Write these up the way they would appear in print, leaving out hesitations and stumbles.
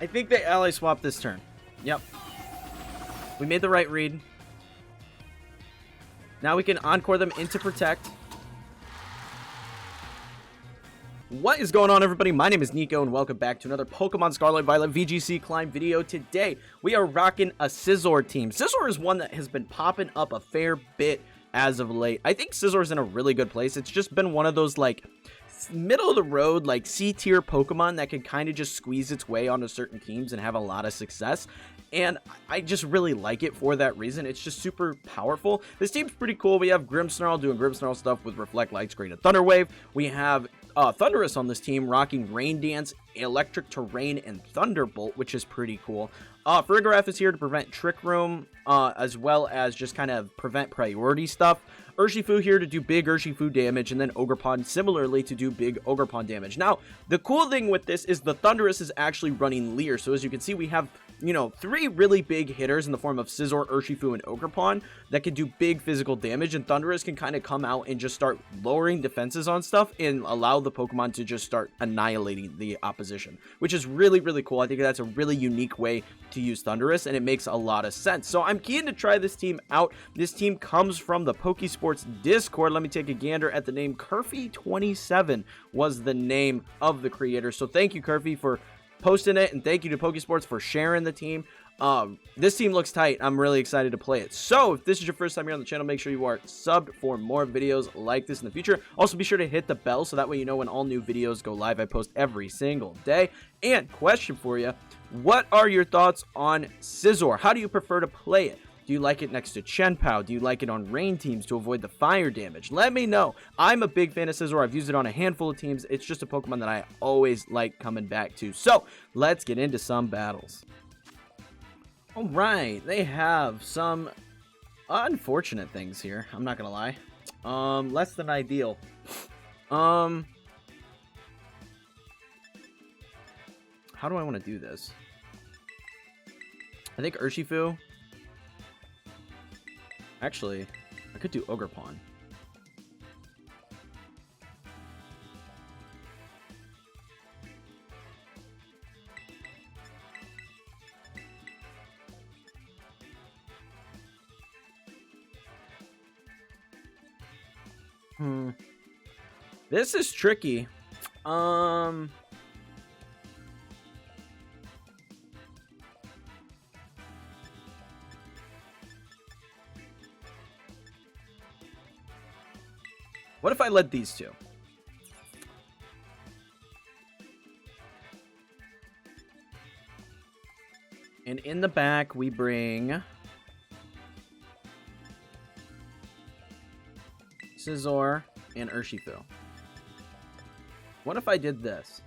I think they ally swap this turn. Yep. We made the right read. Now we can encore them into Protect. What is going on, everybody? My name is Kneeckoh, and welcome back to another Pokemon Scarlet and Violet VGC climb video. Today, we are rocking a Scizor team. Scizor is one that has been popping up a fair bit as of late. I think Scizor is in a really good place. It's just been one of those, like, middle of the road, like, C-tier Pokemon that can kind of just squeeze its way onto certain teams and have a lot of success. And I just really like it for that reason. It's just super powerful. This team's pretty cool. We have Grimmsnarl doing Grimmsnarl stuff with Reflect, Light Screen, and Thunder Wave. We have Thundurus on this team rocking Rain Dance, Electric Terrain, and Thunderbolt, which is pretty cool. Farigiraf is here to prevent Trick Room, as well as just kind of prevent priority stuff. Urshifu here to do big Urshifu damage, and then Ogerpon similarly to do big Ogerpon damage. Now, the cool thing with this is the Thundurus is actually running Leer, so as you can see, we have, you know, 3 really big hitters in the form of Scizor, Urshifu, and Ogerpon that can do big physical damage, and Thundurus can kind of come out and just start lowering defenses on stuff and allow the Pokemon to just start annihilating the opposition, which is really, really cool. I think that's a really unique way to use Thundurus, and it makes a lot of sense. So I'm keen to try this team out. This team comes from the Pokesports Discord. Let me take a gander at the name. Curfy27 was the name of the creator. So thank you, Curfy, for posting it, and thank you to Pokesports for sharing the team. This team looks tight. I'm really excited to play it. So if this is your first time here on the channel, make sure you are subbed for more videos like this in the future. Also, be sure to hit the bell so that way you know when all new videos go live. I post every single day. And question for you, what are your thoughts on Scizor? How do you prefer to play it? Do you like it next to Chenpao? Do you like it on rain teams to avoid the fire damage? Let me know. I'm a big fan of Scizor. I've used it on a handful of teams. It's just a Pokemon that I always like coming back to. So let's get into some battles. All right, they have some unfortunate things here. I'm not gonna lie. Less than ideal. How do I want to do this? I think Urshifu. Actually, I could do Ogerpon. This is tricky. What if I led these two? And in the back, we bring Scizor and Urshifu. What if I did this?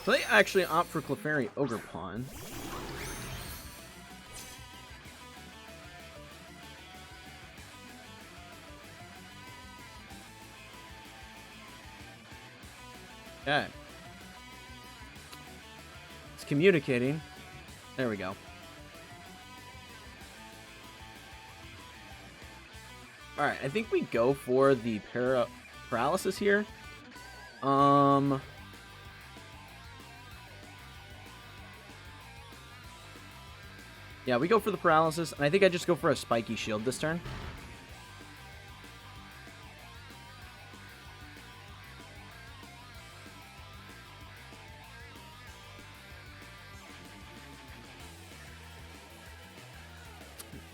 So they actually opt for Clefairy Ogerpon. Okay. It's communicating. There we go. Alright, I think we go for the paralysis here. Yeah, we go for the paralysis, and I think I just go for a spiky shield this turn.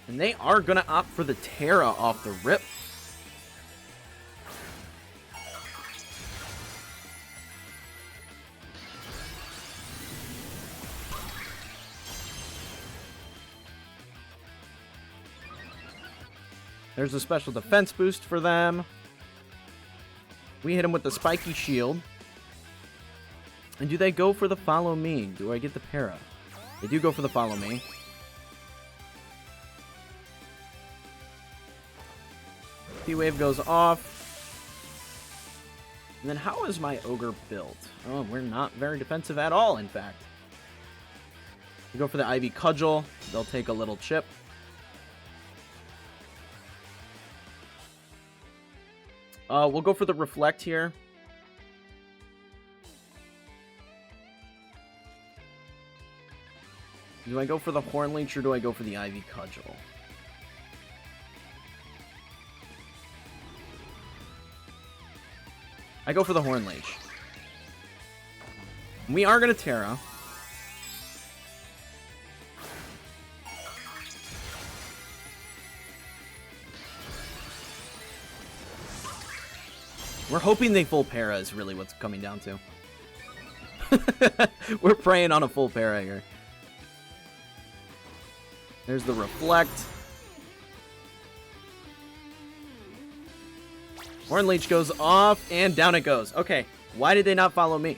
And they are going to opt for the Terra off the rip. There's a special defense boost for them. We hit him with the spiky shield. And do they go for the follow me? Do I get the para? They do go for the follow me. P-Wave goes off. And then how is my Ogre built? Oh, we're not very defensive at all, in fact. We go for the Ivy Cudgel. They'll take a little chip. We'll go for the Reflect here. Do I go for the Horn Leech or do I go for the Ivy Cudgel? I go for the Horn Leech. We are going to Terra. We're hoping they full para is really what's coming down to. We're praying on a full para here. There's the Reflect. Horn Leech goes off, and down it goes. Okay, why did they not follow me?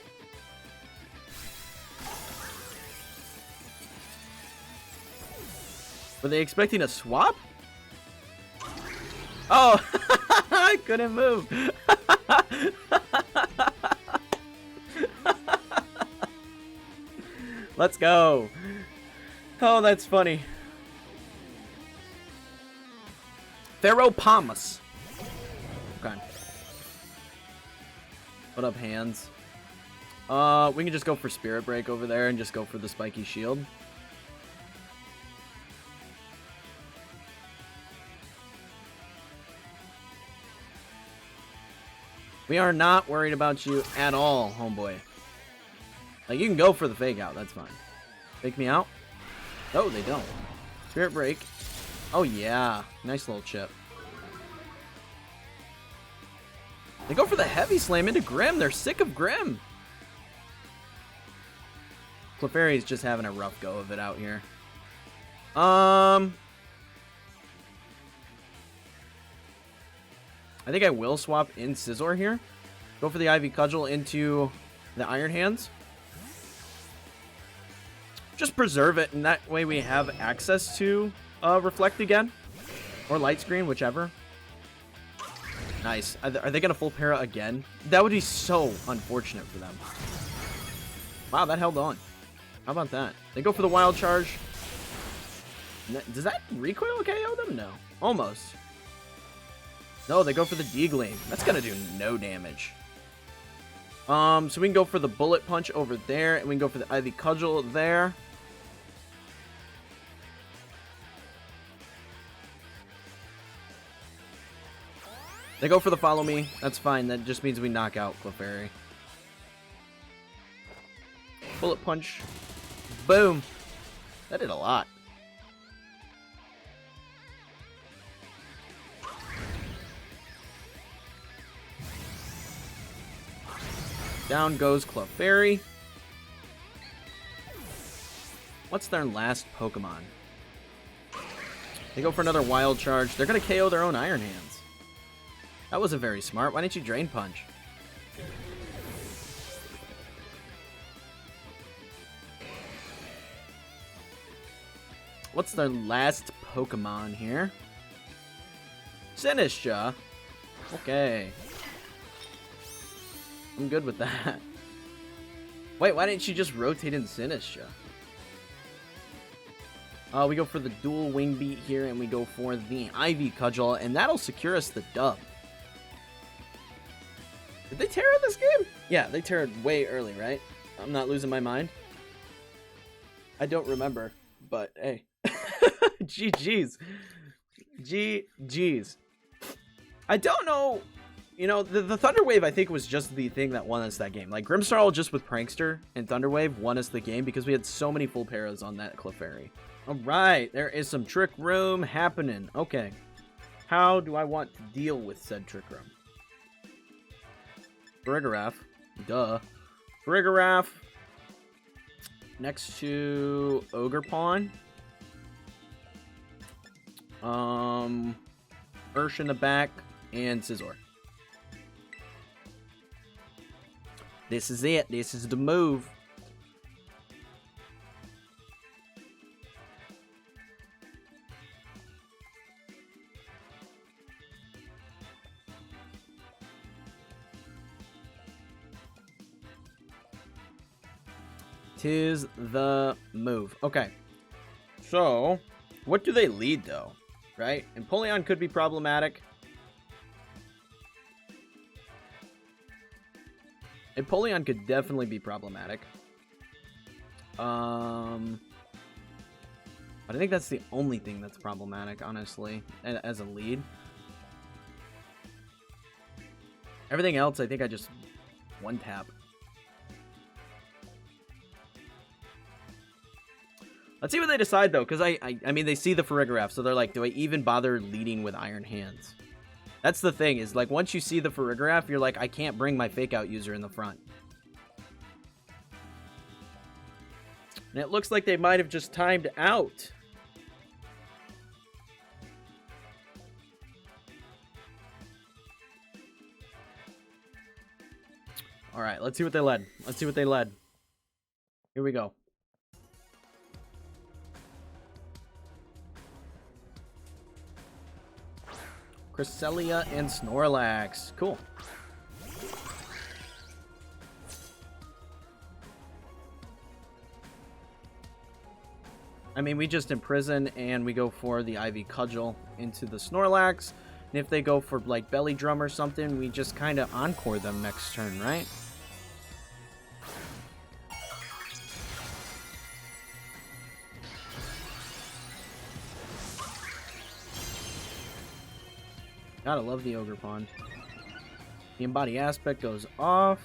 Were they expecting a swap? Oh, I couldn't move. Let's go. Oh, that's funny. Theropomus. Okay. Put up hands. We can just go for Spirit Break over there and just go for the Spiky Shield. We are not worried about you at all, homeboy. Like, you can go for the Fake Out. That's fine. Fake me out? No, they don't. Spirit Break. Oh, yeah. Nice little chip. They go for the Heavy Slam into Grimm. They're sick of Grimm. Clefairy's just having a rough go of it out here. I think I will swap in Scizor here. Go for the Ivy Cudgel into the Iron Hands. Just preserve it, and that way we have access to Reflect again. Or Light Screen, whichever. Nice. Are they going to full para again? That would be so unfortunate for them. Wow, that held on. How about that? They go for the Wild Charge. Does that recoil KO them? No. Almost. No, they go for the D-Gleam. That's going to do no damage. So we can go for the Bullet Punch over there, and we can go for the Ivy Cudgel there. They go for the Follow Me. That's fine. That just means we knock out Clefairy. Bullet Punch. Boom. That did a lot. Down goes Clefairy. What's their last Pokemon? They go for another Wild Charge. They're going to KO their own Iron Hands. That wasn't very smart. Why didn't you Drain Punch? What's their last Pokemon here? Sinistcha. Okay. I'm good with that. Wait, why didn't you just rotate in Sinistcha? We go for the dual Wing Beat here, and we go for the Ivy Cudgel, and that'll secure us the dub. Did they Terra this game? Yeah, they Terra'd way early, right? I'm not losing my mind. I don't remember, but hey. GG's. GG's. I don't know. You know, the Thunder Wave, I think, was just the thing that won us that game. Like, Grimmsnarl just with Prankster and Thunder Wave won us the game because we had so many full paras on that Clefairy. Alright, there is some Trick Room happening. Okay. How do I want to deal with said Trick Room? Farigiraf. Duh. Farigiraf. Next to Ogerpon. Ursh in the back. And Scizor. This is it. This is the move. 'Tis the move. Okay. So, what do they lead, though? Right? Empoleon could be problematic. Empoleon could definitely be problematic. But I think that's the only thing that's problematic, honestly, as a lead. Everything else, I think I just one tap. Let's see what they decide, though, because I mean, they see the Farigiraf, so they're like, do I even bother leading with Iron Hands? That's the thing, is like, once you see the Farigiraf, you're like, I can't bring my fake-out user in the front. And it looks like they might have just timed out. All right, let's see what they led. Let's see what they led. Here we go. Cresselia and Snorlax. Cool. I mean, we just imprison and we go for the Ivy Cudgel into the Snorlax. And if they go for, like, Belly Drum or something, we just kind of Encore them next turn, right? Gotta love the Ogerpon. The Embody Aspect goes off.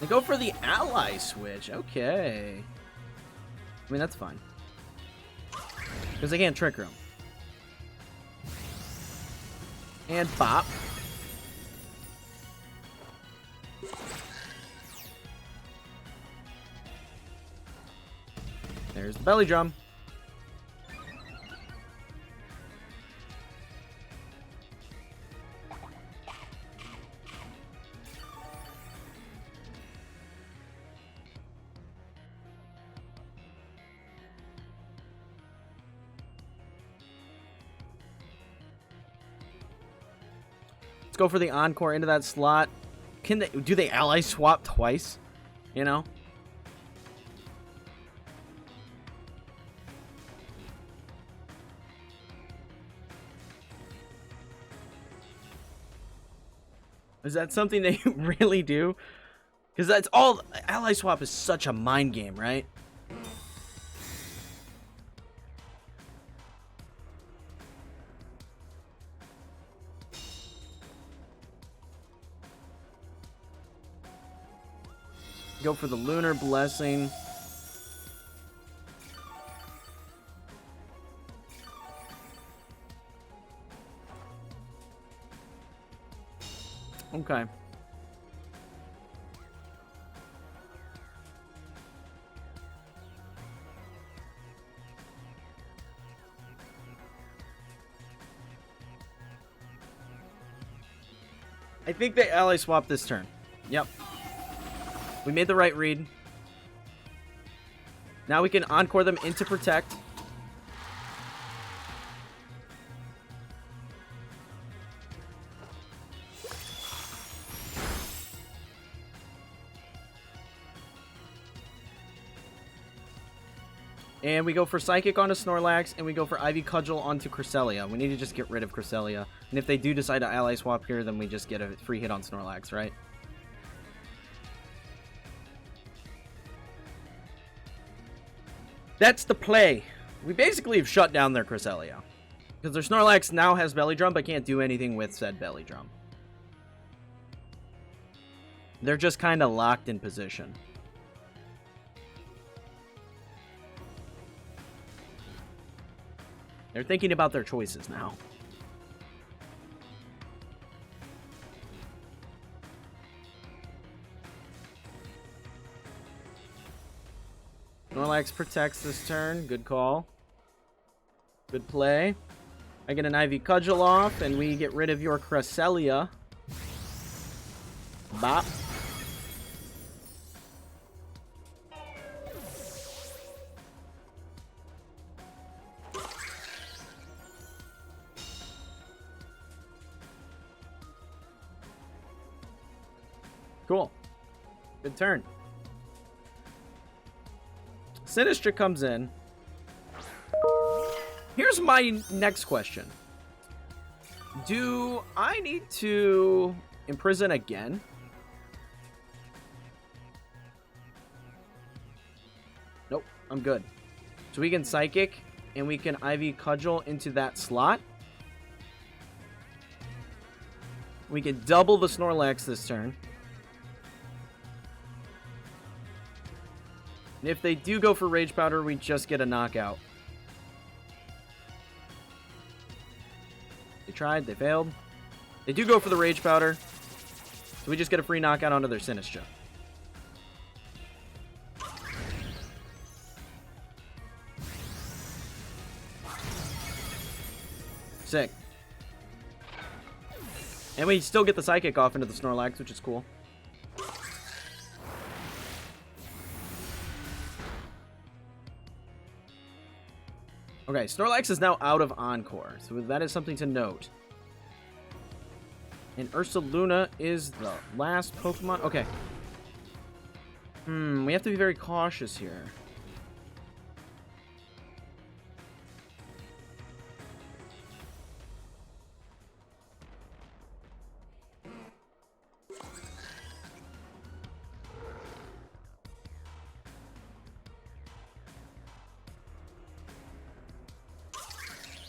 They go for the Ally Switch. Okay. I mean, that's fine. Because they can't Trick Room. And Bop. There's the Belly Drum. Let's go for the Encore into that slot. Can they do they ally swap twice? You know? Is that something they really do? Because that's all. Ally swap is such a mind game, right? Go for the Lunar Blessing. Okay. I think they ally swap this turn. Yep. We made the right read. Now we can Encore them into Protect. And we go for Psychic onto Snorlax, and we go for Ivy Cudgel onto Cresselia. We need to just get rid of Cresselia. And if they do decide to ally swap here, then we just get a free hit on Snorlax, right? That's the play. We basically have shut down their Cresselia. Because their Snorlax now has Belly Drum, but can't do anything with said Belly Drum. They're just kind of locked in position. They're thinking about their choices now. Snorlax protects this turn. Good call. Good play. I get an Ivy Cudgel off, and we get rid of your Cresselia. Bop. Cool. Good turn. Sinistcha comes in. Here's my next question. Do I need to imprison again? Nope, I'm good. So we can Psychic, and we can IV Cudgel into that slot. We can double the Snorlax this turn. And if they do go for Rage Powder, we just get a knockout. They tried, they failed. They do go for the Rage Powder. So we just get a free knockout onto their Sinistcha. Sick. And we still get the Psychic off into the Snorlax, which is cool. Okay, Snorlax is now out of Encore, so that is something to note. And Ursaluna is the last Pokemon. Okay. We have to be very cautious here.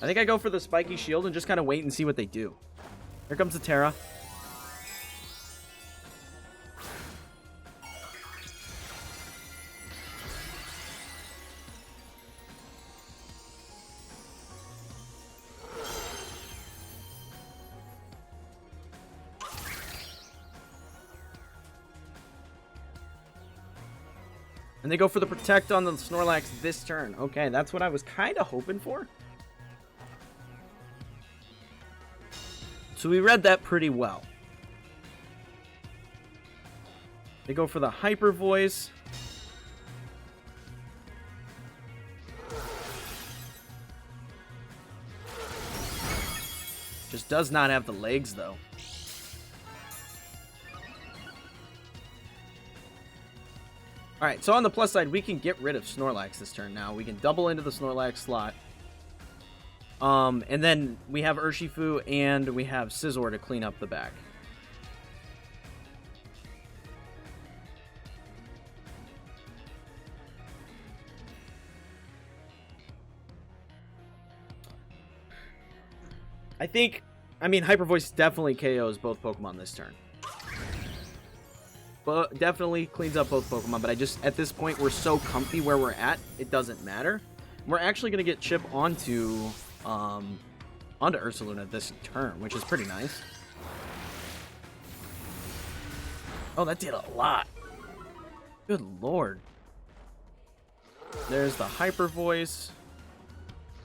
I think I go for the Spiky Shield and just kind of wait and see what they do. Here comes the Terra. And they go for the Protect on the Snorlax this turn. Okay, that's what I was kind of hoping for. So we read that pretty well. They go for the Hyper Voice. Just does not have the legs, though. Alright, so on the plus side, we can get rid of Snorlax this turn now. We can double into the Snorlax slot. And then we have Urshifu and we have Scizor to clean up the back. I mean, Hyper Voice definitely KOs both Pokemon this turn. But definitely cleans up both Pokemon, but at this point, we're so comfy where we're at, it doesn't matter. We're actually going to get Chip onto Ursaluna this turn, which is pretty nice. Oh, that did a lot. Good lord. There's the Hyper Voice.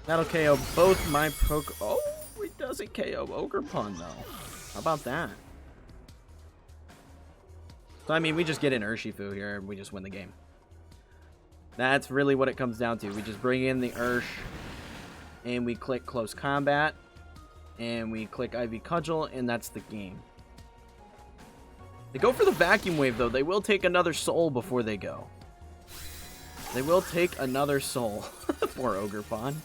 That'll KO both my Oh, it doesn't KO Ogerpon, though. How about that? So, I mean, we just get in Urshifu here, and we just win the game. That's really what it comes down to. We just bring in the Ursh, and we click Close Combat, and we click IV Cudgel, and that's the game. They go for the Vacuum Wave, though. They will take another soul before they go. They will take another soul. Poor Ogerpon.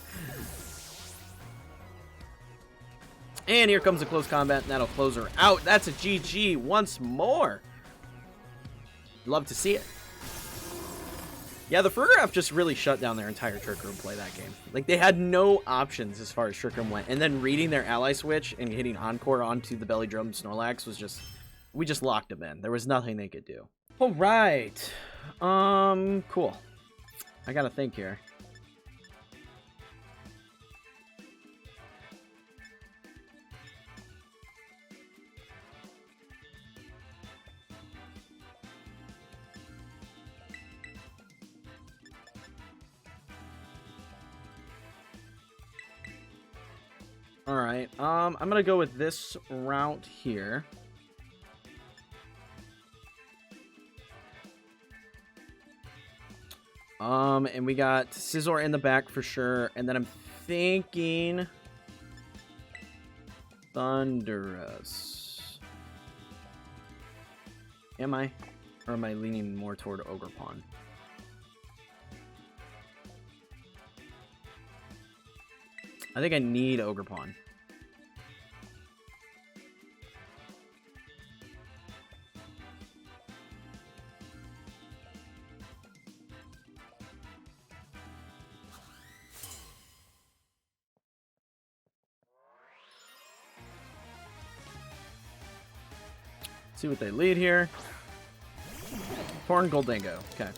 And here comes the Close Combat, and that'll close her out. That's a GG once more. Love to see it. Yeah, the Farigiraf just really shut down their entire Trick Room play that game. Like, they had no options as far as Trick Room went. And then reading their ally switch and hitting Encore onto the Belly Drum Snorlax was just... We just locked them in. There was nothing they could do. Alright. Cool. I gotta think here. Alright, I'm gonna go with this route here. And we got Scizor in the back for sure, and then I'm thinking Thundurus. Am I? Or am I leaning more toward Ogerpon? I think I need Ogerpon. See what they lead here. Torn Goldango. Okay.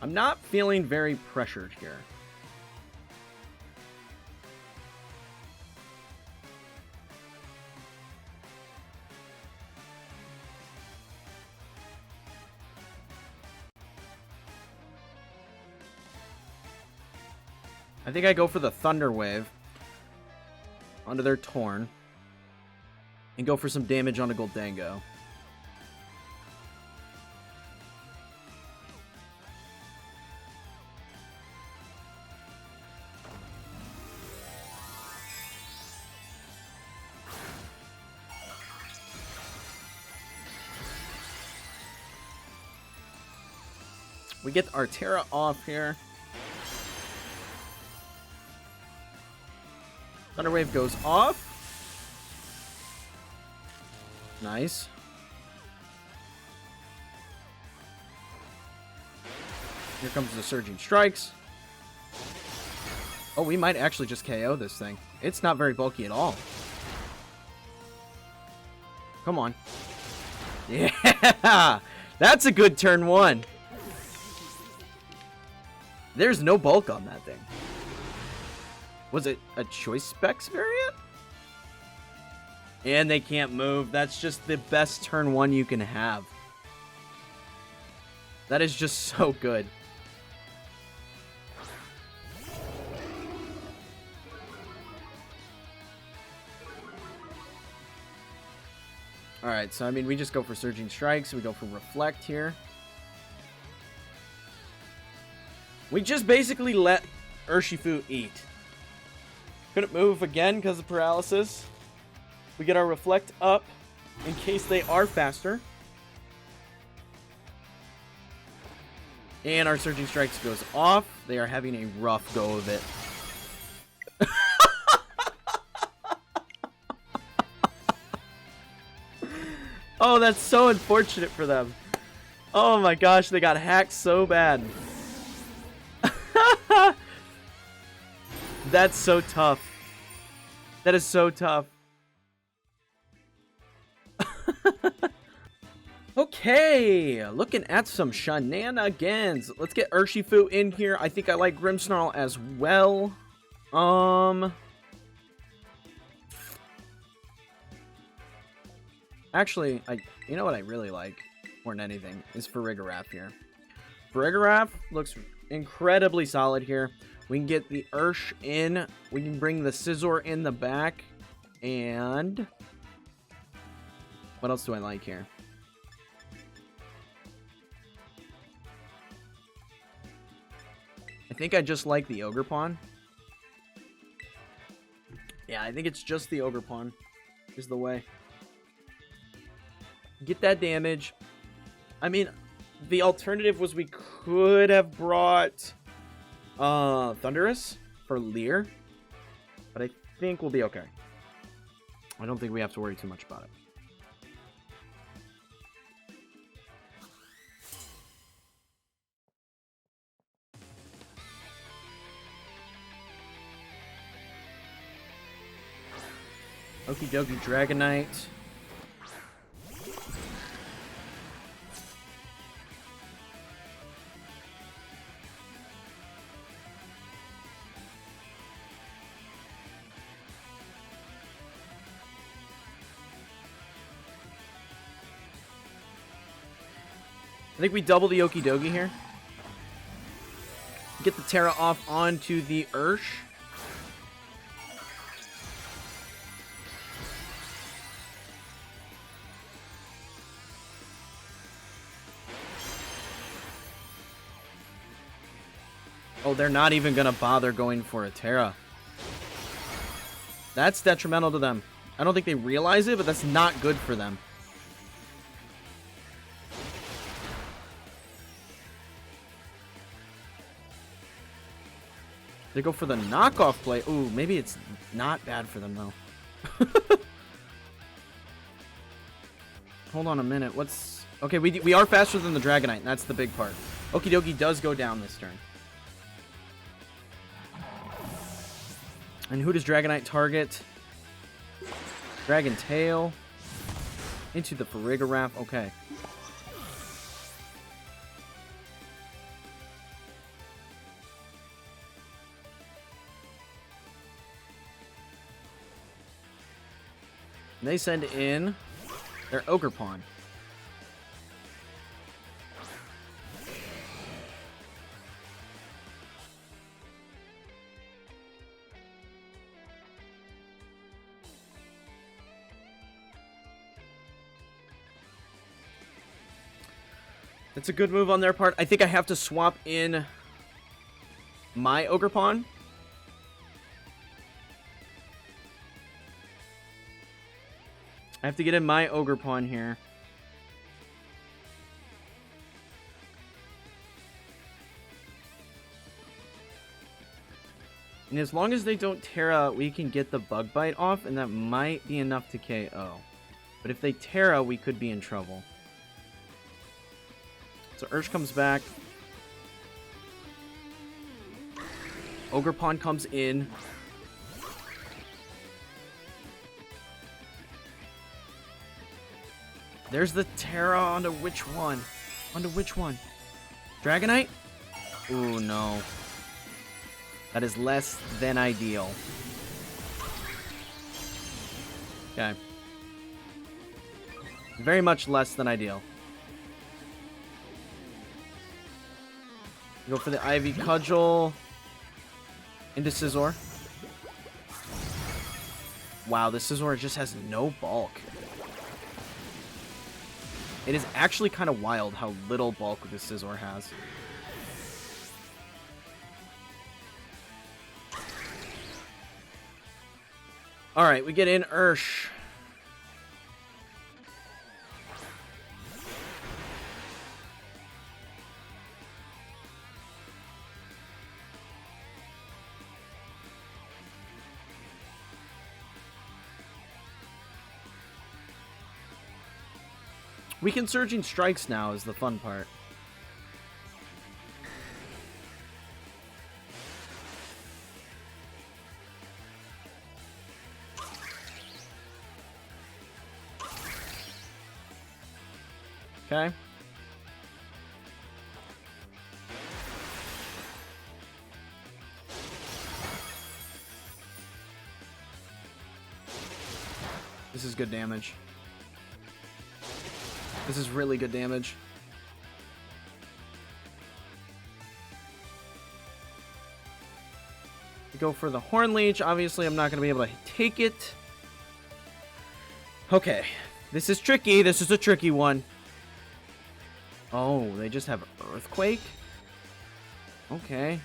I'm not feeling very pressured here. I think I go for the Thunder Wave onto their Torn and go for some damage onto Goldango. We get our Terra off here. Thunder Wave goes off. Nice. Here comes the Surging Strikes. Oh, we might actually just KO this thing. It's not very bulky at all. Come on. Yeah! That's a good turn one. There's no bulk on that thing. Was it a Choice Specs variant? And they can't move. That's just the best turn one you can have. That is just so good. Alright, so I mean, we just go for Surging Strikes. We go for Reflect here. We just basically let Urshifu eat. Couldn't move again because of paralysis. We get our Reflect up in case they are faster. And our Surging Strikes goes off. They are having a rough go of it. Oh, that's so unfortunate for them. Oh my gosh, they got hacked so bad. That's so tough. That is so tough. Okay, looking at some shenanigans. Let's get Urshifu in here. I think I like Grimmsnarl as well. Actually, you know what I really like more than anything is Farigiraf here. Farigiraf looks incredibly solid here. We can get the Ursh in. We can bring the Scizor in the back. And what else do I like here? I think I just like the Ogerpon. Yeah, I think it's just the Ogerpon is the way. Get that damage. I mean, the alternative was we could have brought Thundurus for Leer, but I think we'll be okay. I don't think we have to worry too much about it. Okie dokie, Dragonite. I think we double the Okie dokie here. Get the Terra off onto the Ursh. Oh, they're not even going to bother going for a Terra. That's detrimental to them. I don't think they realize it, but that's not good for them. They go for the knockoff play. Ooh, maybe it's not bad for them, though. Hold on a minute. What's... Okay, we are faster than the Dragonite, and that's the big part. Okie dokie does go down this turn. And who does Dragonite target? Dragon Tail. Into the Farigiraf. Okay. They send in their Ogerpon. That's a good move on their part. I think I have to swap in my Ogerpon. I have to get in my Ogerpon here. And as long as they don't Terra, we can get the Bug Bite off, and that might be enough to KO. But if they Terra, we could be in trouble. So Ursh comes back. Ogerpon comes in. There's the Terra onto which one? Onto which one? Dragonite? Ooh, no. That is less than ideal. Okay. Very much less than ideal. Go for the Ivy Cudgel. Into Scizor. Wow, this Scizor just has no bulk. It is actually kind of wild how little bulk this Scizor has. Alright, we get in Ursh. We can Surging Strikes now is the fun part. Okay. This is good damage. This is really good damage. We go for the Horn Leech. Obviously, I'm not going to be able to take it. Okay. This is tricky. This is a tricky one. Oh, they just have Earthquake? Okay.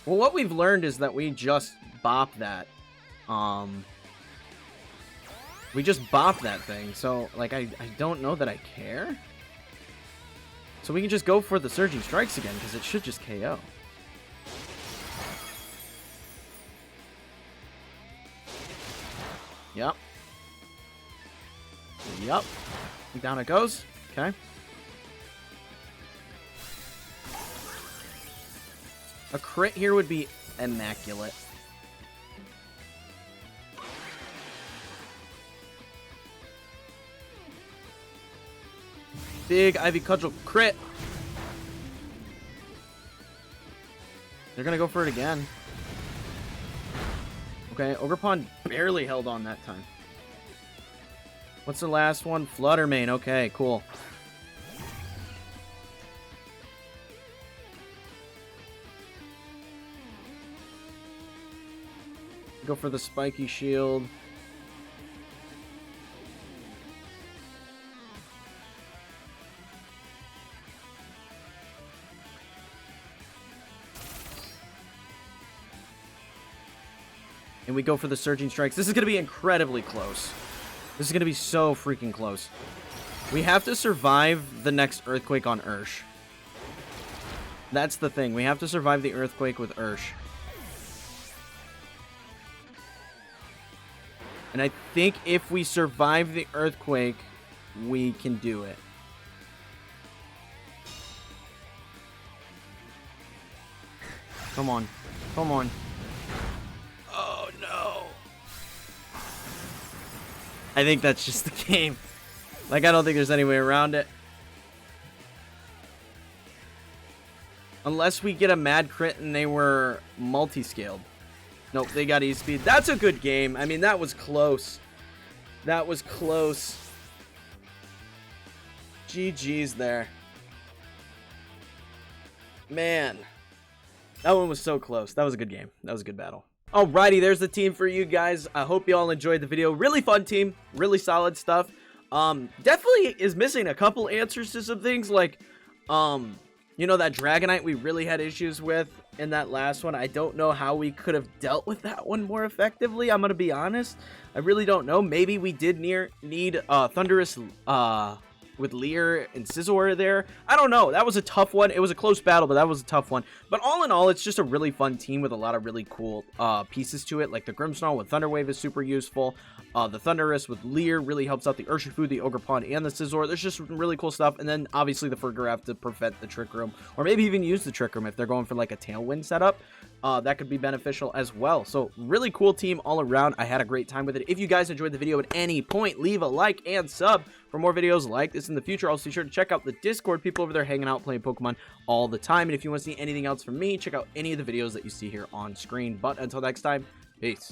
Well, what we've learned is that we just bop that. We just bop that thing. So, like, I don't know that I care. So we can just go for the Surging Strikes again, because it should just KO. Yep. Yep. Down it goes. Okay. A crit here would be immaculate. Big Ivy Cudgel crit. They're gonna go for it again. Okay, Ogerpon barely held on that time. What's the last one? Fluttermane. Okay, cool. Go for the Spiky Shield. And we go for the Surging Strikes. This is going to be incredibly close. This is going to be so freaking close. We have to survive the next Earthquake on Ursh. That's the thing. We have to survive the Earthquake with Ursh. And I think if we survive the Earthquake, we can do it. Come on. Come on. Oh, no. I think that's just the game. Like, I don't think there's any way around it. Unless we get a mad crit and they were multi-scaled. Nope, they got E-Speed. That's a good game. I mean, that was close. That was close. GG's there. Man. That one was so close. That was a good game. That was a good battle. Alrighty, there's the team for you guys. I hope you all enjoyed the video. Really fun team. Really solid stuff. Definitely is missing a couple answers to some things. Like, you know, that Dragonite we really had issues with in that last one. I don't know how we could have dealt with that one more effectively. I'm going to be honest. I really don't know. Maybe we did need Thundurus with Leer and Scizor there. I don't know. That was a tough one. It was a close battle, but that was a tough one. But all in all, it's just a really fun team with a lot of really cool pieces to it. Like the Grimmsnarl with Thunder Wave is super useful. The Thundurus with Leer really helps out the Urshifu, the Ogerpon, and the Scizor. There's just really cool stuff. And then obviously the Farigiraf to prevent the Trick Room, or maybe even use the Trick Room if they're going for like a Tailwind setup. That could be beneficial as well. So really cool team all around. I had a great time with it. If you guys enjoyed the video at any point, leave a like and sub for more videos like this in the future. Also be sure to check out the Discord. People over there hanging out playing Pokemon all the time. And if you want to see anything else from me, check out any of the videos that you see here on screen. But until next time, peace.